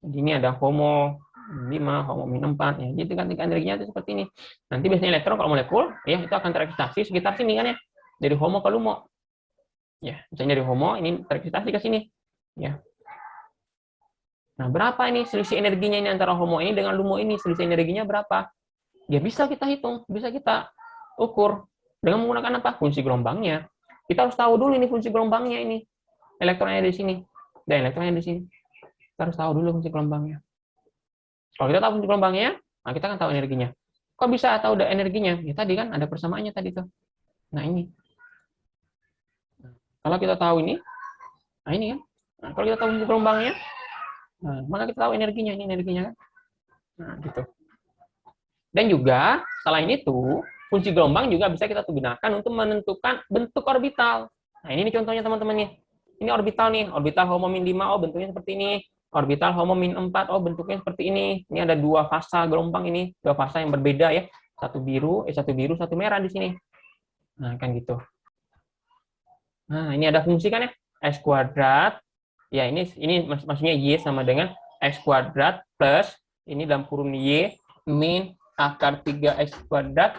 Jadi ini ada homo 5, homo min 4 ya. Jadi tingkat energinya itu seperti ini. Nanti biasanya elektron kalau molekul ya itu akan tereksitasi sekitar sini kan ya. Dari homo ke lumo. Ya, misalnya dari homo ini tereksitasi ke sini. Ya. Nah, berapa ini selisih energinya ini antara homo ini dengan lumo ini? Selisih energinya berapa? Ya bisa kita hitung, bisa kita ukur dengan menggunakan apa? Fungsi gelombangnya. Kita harus tahu dulu ini fungsi gelombangnya ini. Elektronnya di sini dan elektronnya di sini. Kita harus tahu dulu fungsi gelombangnya. Kalau kita tahu fungsi gelombangnya, nah kita akan tahu energinya. Kok bisa tahu energinya? Ya tadi kan ada persamaannya tadi tuh. Nah ini. Kalau kita tahu ini, nah ini kan. Nah, kalau kita tahu fungsi gelombangnya, nah, maka kita tahu energinya, ini energinya kan. Nah, gitu. Dan juga, selain itu, fungsi gelombang juga bisa kita gunakan untuk menentukan bentuk orbital. Nah, ini contohnya teman-teman nih. Ini orbital nih, orbital HOMO min 5, oh bentuknya seperti ini. Orbital HOMO min 4, oh bentuknya seperti ini. Ini ada dua fasa gelombang ini, dua fasa yang berbeda ya. Satu biru, satu merah di sini. Nah, kan gitu. Nah, ini ada fungsi kan ya? X kuadrat. Ya, ini maksudnya Y sama dengan X kuadrat plus, ini dalam kurung Y, min akar 3X kuadrat.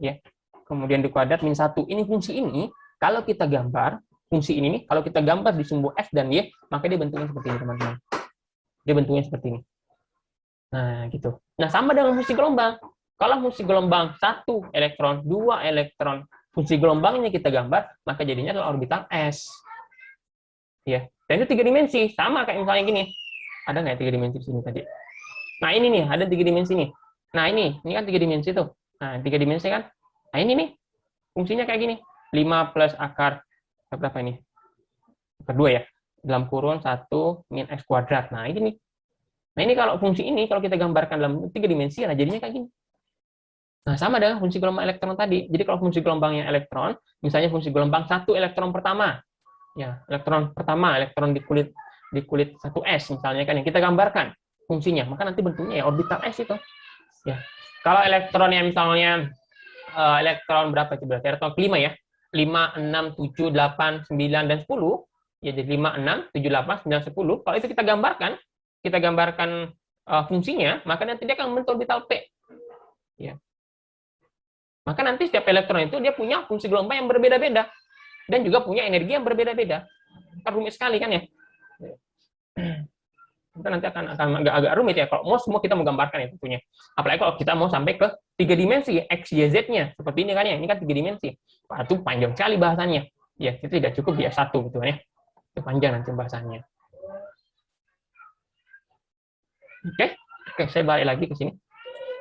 Ya, kemudian dikuadrat min 1. Ini fungsi ini, kalau kita gambar, fungsi ini nih, kalau kita gambar di sumbu X dan Y, maka dia bentuknya seperti ini, teman-teman. Dia bentuknya seperti ini. Nah, gitu. Nah, sama dengan fungsi gelombang. Kalau fungsi gelombang 1 elektron, 2 elektron, fungsi gelombangnya kita gambar, maka jadinya adalah orbital S. Ya, dan itu 3 dimensi, sama kayak misalnya gini. Ada nggak 3 dimensi di sini tadi? Nah, ini nih, ada 3 dimensi nih. Nah, ini kan 3 dimensi tuh. Nah, 3 dimensi kan. Nah, ini nih, fungsinya kayak gini. 5 plus akar, berapa ini? Akar 2 ya. Dalam kurung 1 min X kuadrat. Nah, ini nih. Nah, ini kalau fungsi ini, kalau kita gambarkan dalam 3 dimensi, nah jadinya kayak gini. Nah, sama dengan fungsi gelombang elektron tadi. Jadi, kalau fungsi gelombangnya elektron, misalnya fungsi gelombang 1 elektron pertama. Ya, elektron pertama, elektron di kulit 1s, misalnya kan, yang kita gambarkan fungsinya, maka nanti bentuknya ya orbital S itu. Ya. Kalau elektronnya misalnya elektron berapa itu berarti? Elektron kelima ya. 5, 6, 7, 8, 9, dan 10. Ya, jadi 5, 6, 7, 8, 9, 10. Kalau itu kita gambarkan fungsinya, maka nanti dia akan membentuk orbital P. Ya. Maka nanti setiap elektron itu dia punya fungsi gelombang yang berbeda-beda. Dan juga punya energi yang berbeda-beda. Kan rumit sekali kan ya? Kita nanti akan agak rumit ya kalau semua kita mau gambarkan ya tentunya. Apalagi kalau kita mau sampai ke 3 dimensi X, Y, Z-nya seperti ini kan ya. Ini kan 3 dimensi. Wah, itu panjang sekali bahasannya. Ya, itu tidak cukup di S1 gitu kan ya. Itu panjang nanti bahasannya. Oke, saya balik lagi ke sini.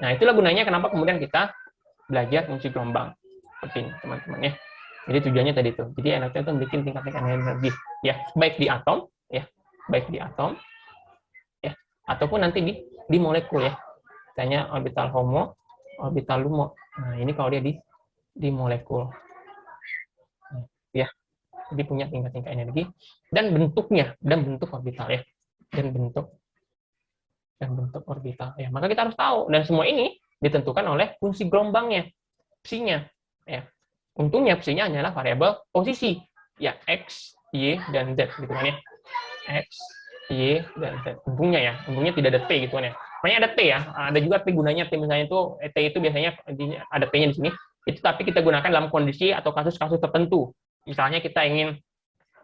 Nah, itulah gunanya kenapa kemudian kita belajar fungsi gelombang. Seperti ini, teman-teman ya. Jadi tujuannya tadi itu. Jadi enaknya itu bikin tingkat-tingkat energi ya, baik di atom ya, ya, ataupun nanti di molekul ya. Misalnya orbital HOMO, orbital LUMO. Nah, ini kalau dia di molekul. Ya. Jadi punya tingkat-tingkat energi dan bentuknya, dan bentuk orbital ya. Dan bentuk orbital ya. Maka kita harus tahu, dan semua ini ditentukan oleh fungsi gelombangnya, psinya ya. Untungnya psinya hanyalah variabel posisi ya, X, Y, dan Z gitu kan ya. X, Y, dan Z. Untungnya tidak ada T gitu kan ya. Makanya ada T ya, ada juga T gunanya T misalnya itu T itu biasanya ada T-nya di sini. Itu tapi kita gunakan dalam kondisi atau kasus-kasus tertentu. Misalnya kita ingin,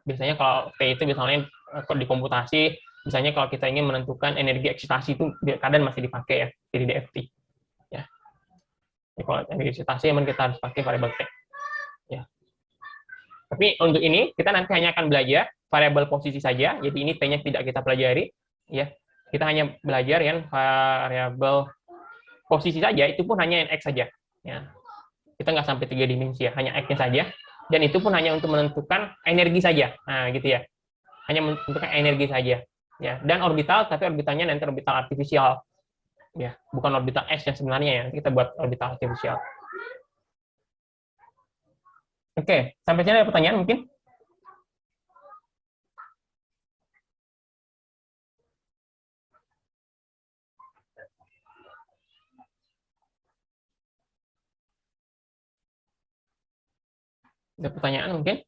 biasanya kalau T itu misalnya di komputasi, misalnya kalau kita ingin menentukan energi eksitasi itu kadang masih dipakai ya, jadi DFT. Ya. Jadi kalau energi eksitasi memang kita harus pakai variabel T. Ya. Tapi untuk ini kita nanti hanya akan belajar variabel posisi saja. Jadi ini T-nya tidak kita pelajari. Ya, kita hanya belajar yang variabel posisi saja. Itu pun hanya yang X saja. Ya. Kita nggak sampai 3 dimensi ya, hanya X-nya saja. Dan itu pun hanya untuk menentukan energi saja. Nah, gitu ya. Hanya menentukan energi saja. Ya. Dan orbital, tapi orbitalnya nanti orbital artifisial. Ya, bukan orbital S yang sebenarnya ya. Kita buat orbital artifisial. Oke, sampai sini ada pertanyaan mungkin? Ada pertanyaan mungkin?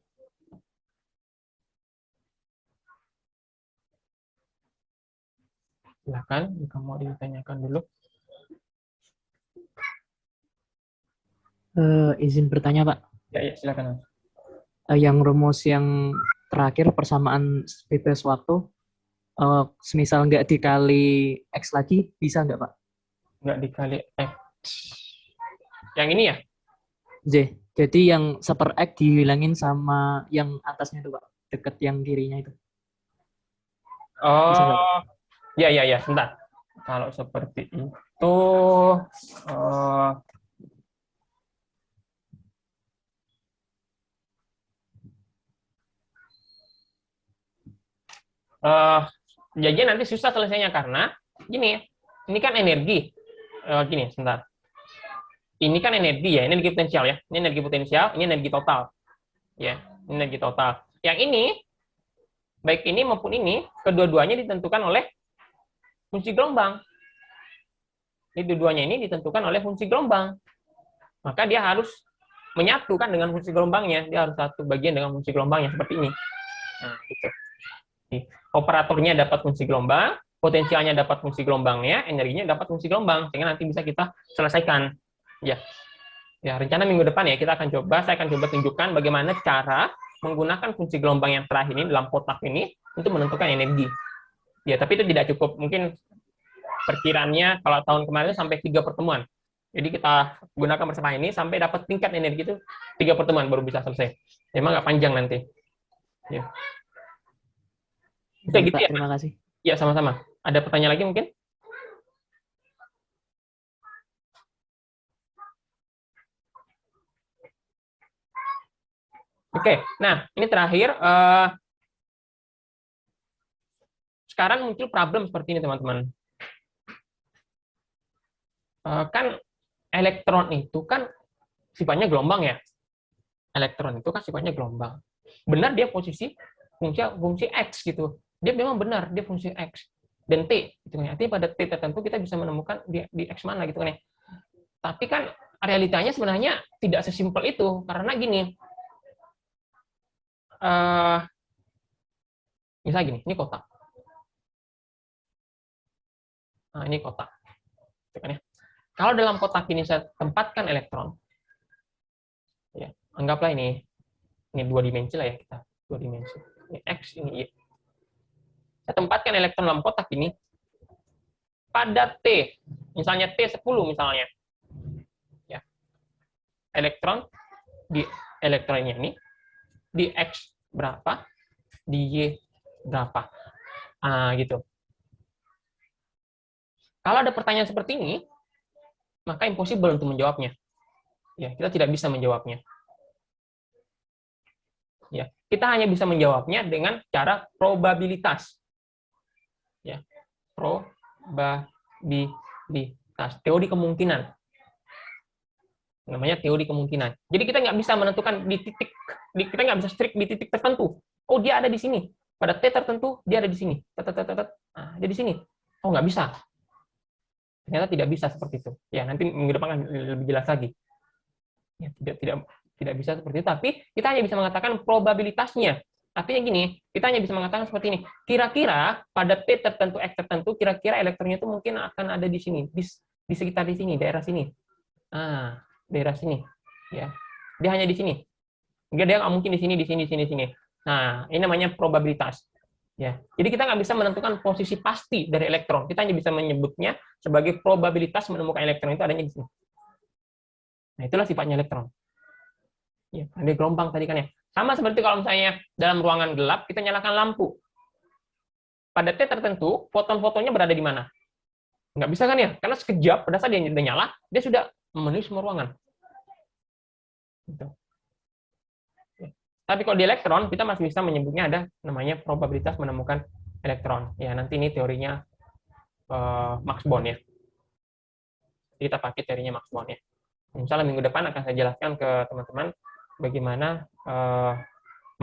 Silakan, jika mau ditanyakan dulu. Izin bertanya, Pak. Ya, silakan. Yang rumus yang terakhir persamaan bebas waktu, semisal nggak dikali X lagi, bisa nggak, Pak? Nggak dikali X. Yang ini ya? Z. Jadi yang 1/X dihilangin sama yang atasnya itu, Pak. Deket yang kirinya itu. Bisa nggak, Pak? Ya, sebentar. Kalau seperti itu, Jadi nanti susah selesainya karena gini, ini kan energi. Gini, sebentar. Ini kan energi ya, ini energi potensial ya. Ini energi potensial, ini energi total. Ya, ini energi total. Yang ini, baik ini maupun ini, kedua-duanya ditentukan oleh fungsi gelombang. Ini dua-duanya ini ditentukan oleh fungsi gelombang. Maka dia harus menyatukan dengan fungsi gelombangnya. Dia harus satu bagian dengan fungsi gelombangnya seperti ini. Nah, gitu. Operatornya dapat fungsi gelombang, potensialnya dapat fungsi gelombangnya, energinya dapat fungsi gelombang, sehingga nanti bisa kita selesaikan. Ya, rencana minggu depan ya kita akan coba, saya akan coba tunjukkan bagaimana cara menggunakan fungsi gelombang yang terakhir ini dalam kotak ini untuk menentukan energi. Ya, tapi itu tidak cukup. Mungkin perkiraannya kalau tahun kemarin itu sampai 3 pertemuan. Jadi kita gunakan bersama ini sampai dapat tingkat energi itu 3 pertemuan baru bisa selesai. Emang nggak panjang nanti. Ya. Oke, gitu Pak, ya. terima kasih. Ya, sama-sama. Ada pertanyaan lagi mungkin? Oke, nah ini terakhir. Sekarang muncul problem seperti ini, teman-teman. Kan elektron itu kan sifatnya gelombang ya. Elektron itu kan sifatnya gelombang. Benar dia fungsi X gitu. Dia memang benar dia fungsi X dan T gitu kan. Artinya pada T tertentu kita bisa menemukan di X mana gitu kan ya. Tapi kan realitanya sebenarnya tidak sesimpel itu karena gini. Misalnya gini, ini kotak. Nah, ini kotak. Gitu kan ya. Kalau dalam kotak ini saya tempatkan elektron, ya, anggaplah ini 2 dimensi lah ya kita, 2 dimensi. Ini X, ini Y. Saya tempatkan elektron dalam kotak ini pada T, misalnya T10 misalnya. Ya. Elektronnya ini di X berapa, di Y berapa. Gitu. Kalau ada pertanyaan seperti ini, maka impossible untuk menjawabnya. Ya, kita tidak bisa menjawabnya. Ya, kita hanya bisa menjawabnya dengan cara probabilitas. Ya, probabilitas, teori kemungkinan. Namanya teori kemungkinan. Jadi kita nggak bisa menentukan kita nggak bisa strict di titik tertentu. Oh, dia ada di sini. Pada T tertentu, dia ada di sini. Dia di sini. Oh, nggak bisa. Ternyata tidak bisa seperti itu. Ya, nanti minggu depan akan lebih jelas lagi. Ya, tidak bisa seperti itu, tapi kita hanya bisa mengatakan probabilitasnya. Artinya gini, kita hanya bisa mengatakan seperti ini. Kira-kira pada T tertentu, X tertentu, kira-kira elektronnya itu mungkin akan ada di sini, di sekitar di sini, daerah sini. Daerah sini. Ya. Dia hanya di sini. Dia nggak mungkin di sini, di sini, di sini, di sini. Nah, ini namanya probabilitas. Ya, jadi kita nggak bisa menentukan posisi pasti dari elektron. Kita hanya bisa menyebutnya sebagai probabilitas menemukan elektron itu adanya di sini. Nah, itulah sifatnya elektron. Ya, ada gelombang tadi kan ya. Sama seperti kalau misalnya dalam ruangan gelap kita nyalakan lampu. Pada T tertentu, foton-fotonnya berada di mana? Nggak bisa kan ya? Karena sekejap pada saat dia sudah nyala, dia sudah memenuhi semua ruangan. Gitu. Tapi kalau di elektron, kita masih bisa menyebutnya ada namanya probabilitas menemukan elektron. Ya, nanti ini teorinya Max Born ya. Jadi kita pakai teorinya Max Born ya. Misalnya minggu depan akan saya jelaskan ke teman-teman bagaimana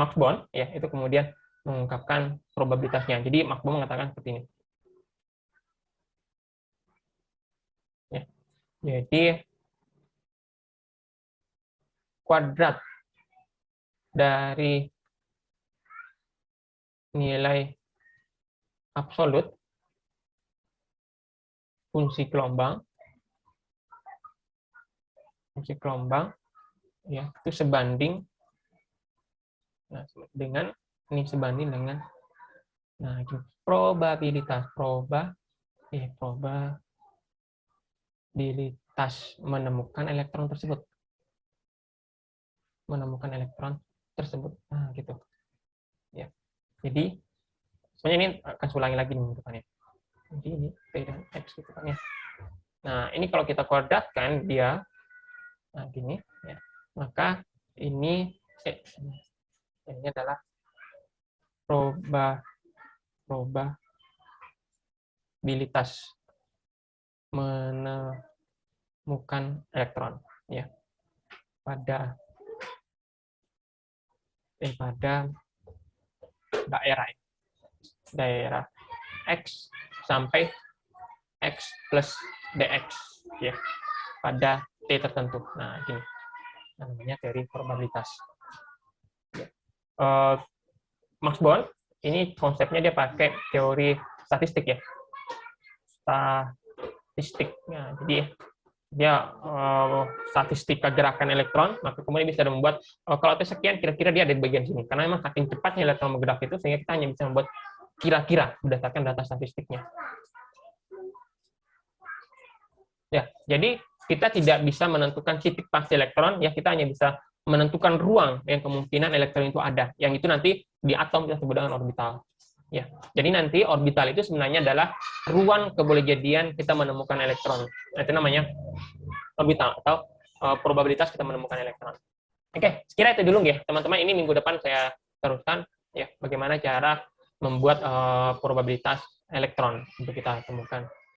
Max Born ya itu kemudian mengungkapkan probabilitasnya. Jadi Max Born mengatakan seperti ini. Ya. Jadi kuadrat dari nilai absolut fungsi gelombang ya itu sebanding dengan ini sebanding dengan itu probabilitas menemukan elektron tersebut gitu ya. Jadi sebenarnya ini akan saya ulangi lagi nih depannya. Jadi ini T dan X gitu kan ya. Nah, ini kalau kita kuadratkan dia gini ya. Maka ini adalah probabilitas menemukan elektron, ya, pada daerah X sampai X plus DX, ya, pada T tertentu. Nah, ini namanya teori probabilitas. Ya. Max Born, ini konsepnya dia pakai teori statistik, ya. Statistiknya. Jadi dia statistika gerakan elektron, maka kemudian bisa membuat kalau T sekian, kira-kira dia ada di bagian sini. Karena memang saking cepatnya elektron bergerak itu, sehingga kita hanya bisa membuat kira-kira berdasarkan data statistiknya. Ya, jadi kita tidak bisa menentukan titik pasti elektron, ya, kita hanya bisa menentukan ruang yang kemungkinan elektron itu ada. Yang itu nanti di atom kita sebut dengan orbital. Ya, jadi nanti orbital itu sebenarnya adalah ruang kebolehjadian kita menemukan elektron. Nah, itu namanya orbital atau probabilitas kita menemukan elektron. Oke, sekira itu dulu ya, teman-teman. Ini minggu depan saya teruskan ya bagaimana cara membuat probabilitas elektron untuk kita temukan.